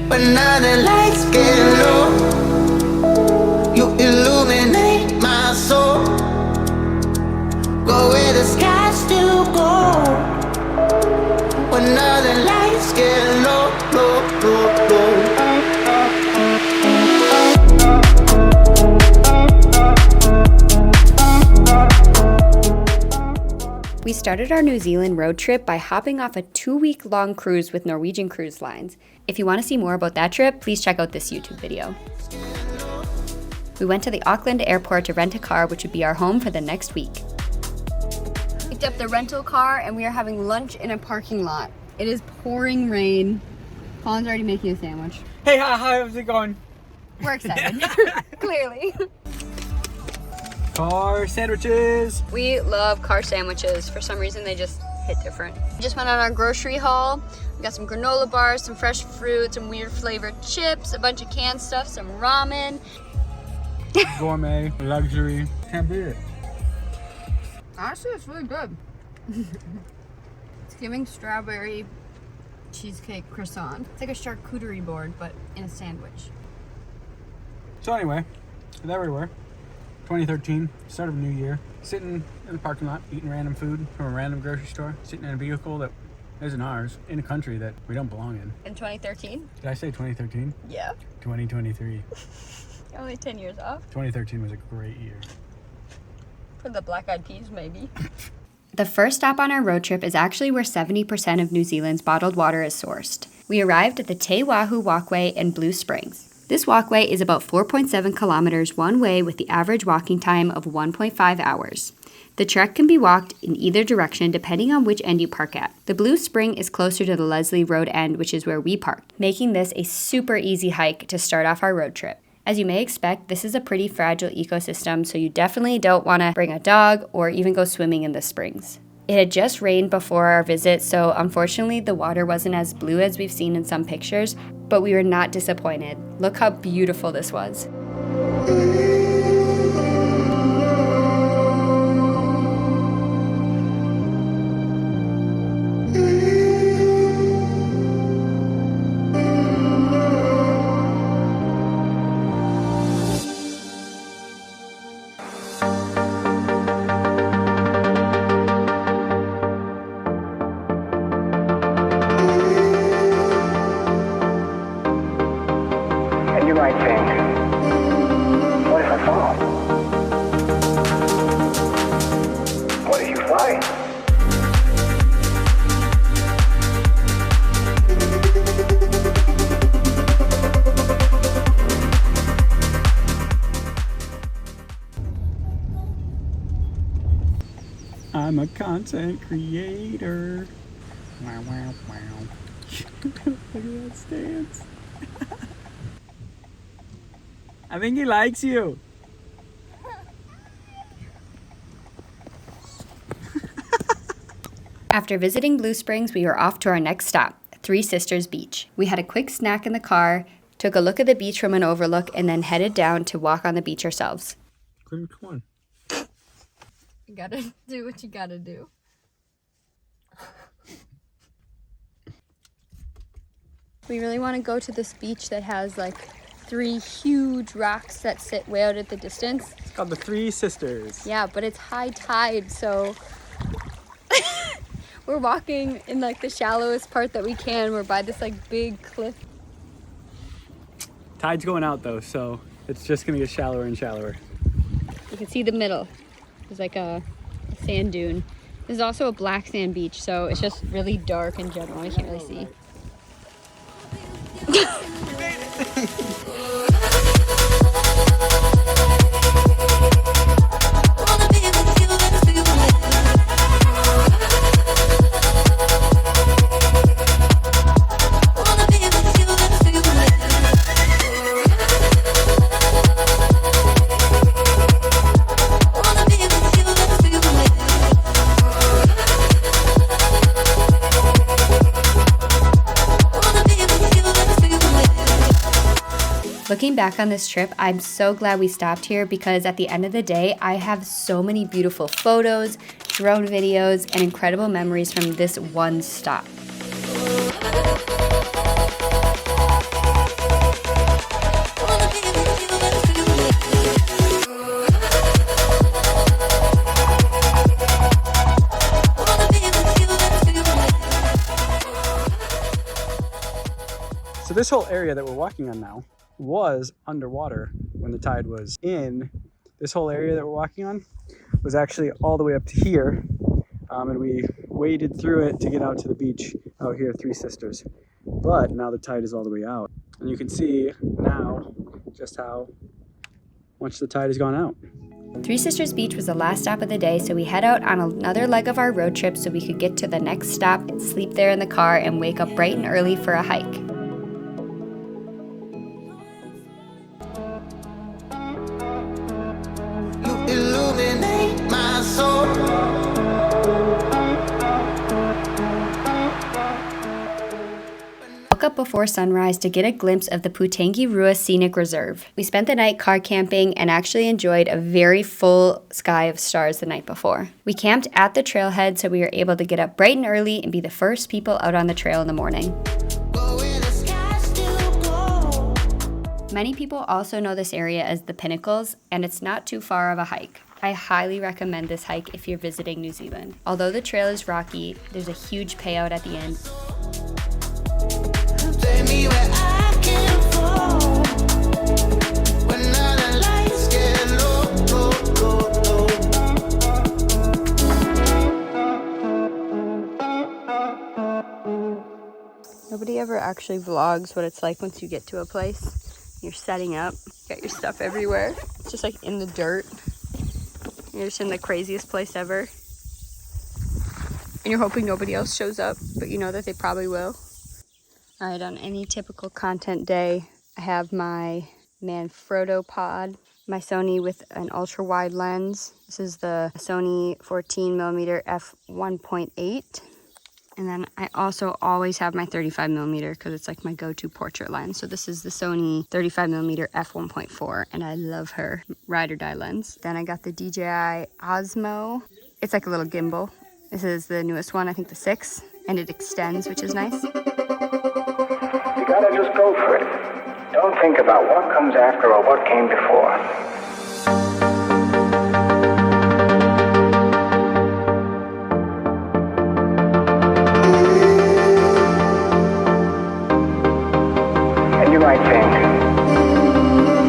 When now the lights get low, you illuminate my soul. Go where the sky still goes. When now the lights get low, low, low, low. We started our New Zealand road trip by hopping off a 2-week-long cruise with Norwegian Cruise Lines. If you want to see more about that trip, please check out this YouTube video. We went to the Auckland airport to rent a car, which would be our home for the next week. Picked up the rental car and we are having lunch in a parking lot. It is pouring rain. Colin's already making a sandwich. Hey, how's it going? We're excited, clearly. Car sandwiches. We love car sandwiches. For some reason, they just hit different. We just went on our grocery haul. We got some granola bars, some fresh fruit, some weird flavored chips, a bunch of canned stuff, some ramen. Gourmet, luxury. Can't beat it. Honestly, it's really good. It's giving strawberry cheesecake croissant. It's like a charcuterie board, but in a sandwich. So anyway, there we were. 2013, start of a new year. Sitting in the parking lot, eating random food from a random grocery store. Sitting in a vehicle that isn't ours, in a country that we don't belong in. In 2013? Did I say 2013? Yeah. 2023. Only 10 years off. 2013 was a great year. For the Black Eyed Peas, maybe. The first stop on our road trip is actually where 70% of New Zealand's bottled water is sourced. We arrived at the Te Wahu Walkway in Blue Springs. This walkway is about 4.7 kilometers one way with the average walking time of 1.5 hours. The trek can be walked in either direction depending on which end you park at. The Blue Spring is closer to the Leslie Road end, which is where we parked, making this a super easy hike to start off our road trip. As you may expect, this is a pretty fragile ecosystem, so you definitely don't want to bring a dog or even go swimming in the springs. It had just rained before our visit, so unfortunately the water wasn't as blue as we've seen in some pictures, but we were not disappointed. Look how beautiful this was. I'm a content creator. Wow, wow, wow. Look at that stance. I think he likes you. After visiting Blue Springs, we were off to our next stop, Three Sisters Beach. We had a quick snack in the car, took a look at the beach from an overlook, and then headed down to walk on the beach ourselves. Come on. You gotta do what you gotta do. We really want to go to this beach that has like 3 huge rocks that sit way out at the distance. It's called the Three Sisters. Yeah, but it's high tide, so we're walking in like the shallowest part that we can. We're by this like big cliff. Tide's going out though, so it's just gonna get shallower and shallower. You can see the middle. There's like a sand dune. There's also a black sand beach, so it's just really dark in general. I can't really see. Looking back on this trip, I'm so glad we stopped here because at the end of the day, I have so many beautiful photos, drone videos, and incredible memories from this one stop. So this whole area that we're walking on now was underwater when the tide was in. This whole area that we're walking on was actually all the way up to here. And we waded through it to get out to the beach out here, Three Sisters. But now the tide is all the way out. And you can see now just how much the tide has gone out. Three Sisters Beach was the last stop of the day, so we head out on another leg of our road trip so we could get to the next stop and sleep there in the car and wake up bright and early for a hike. You illuminate my soul. Woke up before sunrise to get a glimpse of the Putangi-Rua Scenic Reserve. We spent the night car camping and actually enjoyed a very full sky of stars the night before. We camped at the trailhead so we were able to get up bright and early and be the first people out on the trail in the morning. Many people also know this area as the Pinnacles, and it's not too far of a hike. I highly recommend this hike if you're visiting New Zealand. Although the trail is rocky, there's a huge payout at the end. Take me where I can fall. When all the lights get low, low, low. Nobody ever actually vlogs what it's like once you get to a place. You're setting up, you got your stuff everywhere. It's just like in the dirt. You're just in the craziest place ever. And you're hoping nobody else shows up, but you know that they probably will. All right, on any typical content day, I have my Manfrotto pod, my Sony with an ultra wide lens. This is the Sony 14mm f1.8. And then I also always have my 35mm because it's like my go-to portrait lens. So this is the Sony 35mm f1.4, and I love her ride or die lens. Then I got the DJI Osmo. It's like a little gimbal. This is the newest one, I think the 6, and it extends, which is nice. You gotta just go for it. Don't think about what comes after or what came before. And you might think,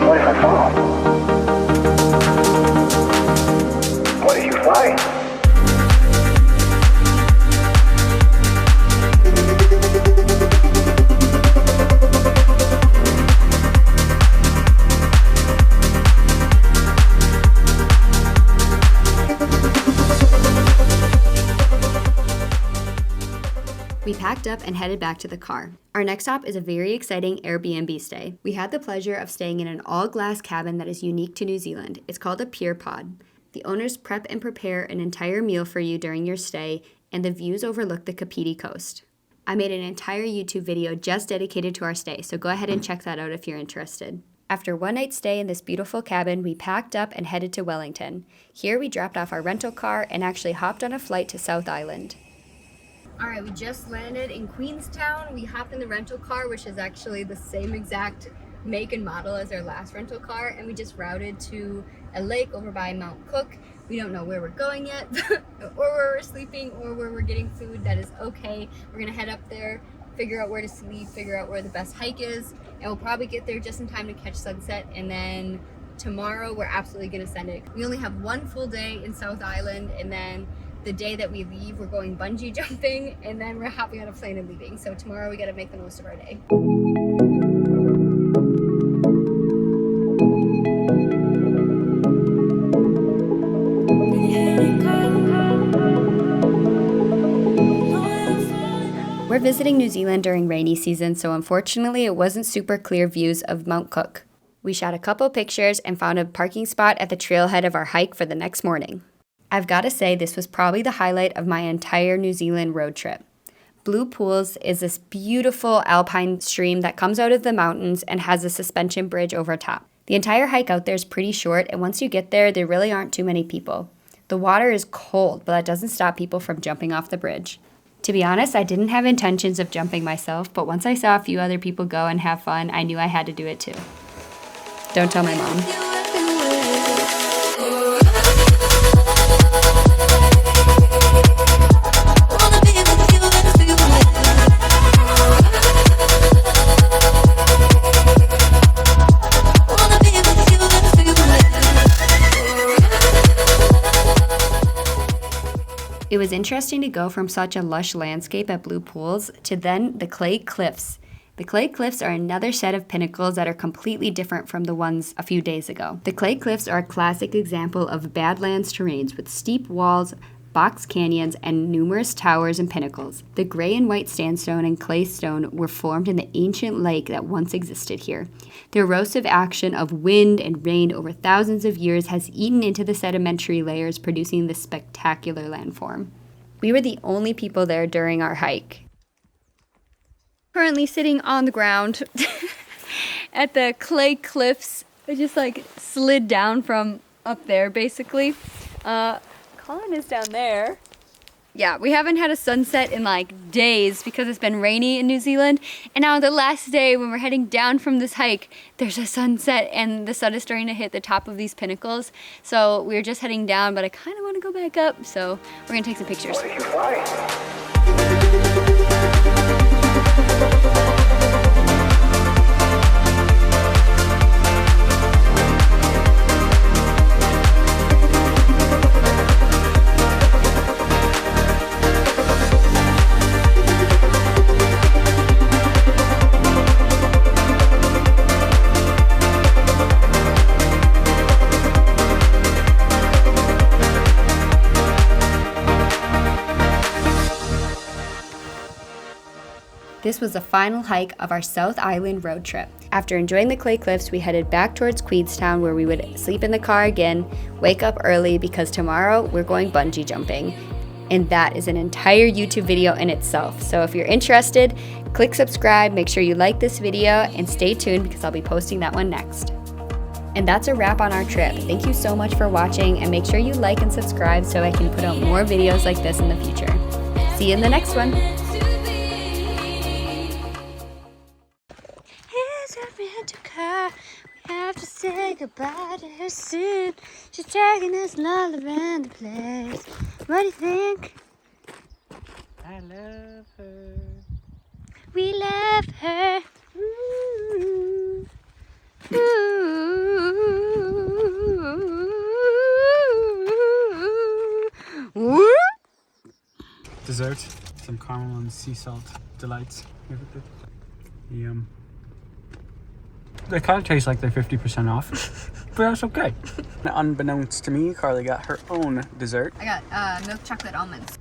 what if I fall? What if you fly? We packed up and headed back to the car. Our next stop is a very exciting Airbnb stay. We had the pleasure of staying in an all-glass cabin that is unique to New Zealand. It's called a Pier Pod. The owners prep and prepare an entire meal for you during your stay, and the views overlook the Kapiti Coast. I made an entire YouTube video just dedicated to our stay, so go ahead and check that out if you're interested. After one night's stay in this beautiful cabin, we packed up and headed to Wellington. Here we dropped off our rental car and actually hopped on a flight to South Island. All right, we just landed in Queenstown. We hopped in the rental car, which is actually the same exact make and model as our last rental car, and we just routed to a lake over by Mount Cook. We don't know where we're going yet, or where we're sleeping, or where we're getting food. That is okay. We're gonna head up there, figure out where to sleep, figure out where the best hike is, and we'll probably get there just in time to catch sunset, and then tomorrow we're absolutely gonna send it. We only have one full day in South Island, and then the day that we leave, we're going bungee jumping, and then we're hopping on a plane and leaving. So tomorrow we gotta make the most of our day. We're visiting New Zealand during rainy season, so unfortunately it wasn't super clear views of Mount Cook. We shot a couple pictures and found a parking spot at the trailhead of our hike for the next morning. I've got to say, this was probably the highlight of my entire New Zealand road trip. Blue Pools is this beautiful alpine stream that comes out of the mountains and has a suspension bridge over top. The entire hike out there is pretty short, and once you get there really aren't too many people. The water is cold, but that doesn't stop people from jumping off the bridge. To be honest, I didn't have intentions of jumping myself, but once I saw a few other people go and have fun, I knew I had to do it too. Don't tell my mom. It was interesting to go from such a lush landscape at Blue Pools to then the clay cliffs. The clay cliffs are another set of pinnacles that are completely different from the ones a few days ago. The clay cliffs are a classic example of Badlands terrains with steep walls, box canyons, and numerous towers and pinnacles. The gray and white sandstone and clay stone were formed in the ancient lake that once existed here. The erosive action of wind and rain over thousands of years has eaten into the sedimentary layers, producing this spectacular landform. We were the only people there during our hike. Currently sitting on the ground at the clay cliffs. I just like slid down from up there basically. Colin is down there. Yeah, we haven't had a sunset in like days because it's been rainy in New Zealand. And now the last day when we're heading down from this hike, there's a sunset and the sun is starting to hit the top of these pinnacles. So we're just heading down, but I kind of want to go back up. So we're gonna take some pictures. What did you find? This was the final hike of our South Island road trip. After enjoying the clay cliffs, we headed back towards Queenstown where we would sleep in the car again, wake up early because tomorrow we're going bungee jumping. And that is an entire YouTube video in itself. So if you're interested, click subscribe, make sure you like this video, and stay tuned because I'll be posting that one next. And that's a wrap on our trip. Thank you so much for watching, and make sure you like and subscribe so I can put out more videos like this in the future. See you in the next one. We have to say goodbye to her soon. She's dragging us all around the place. What do you think? I love her. We love her. Ooh. Ooh. Dessert, some caramel and sea salt delights. Yum. They kind of taste like they're 50% off, but that's okay. Unbeknownst to me, Carly got her own dessert. I got milk chocolate almonds.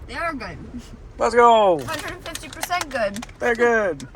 They are good. Let's go! 150% good. They're good.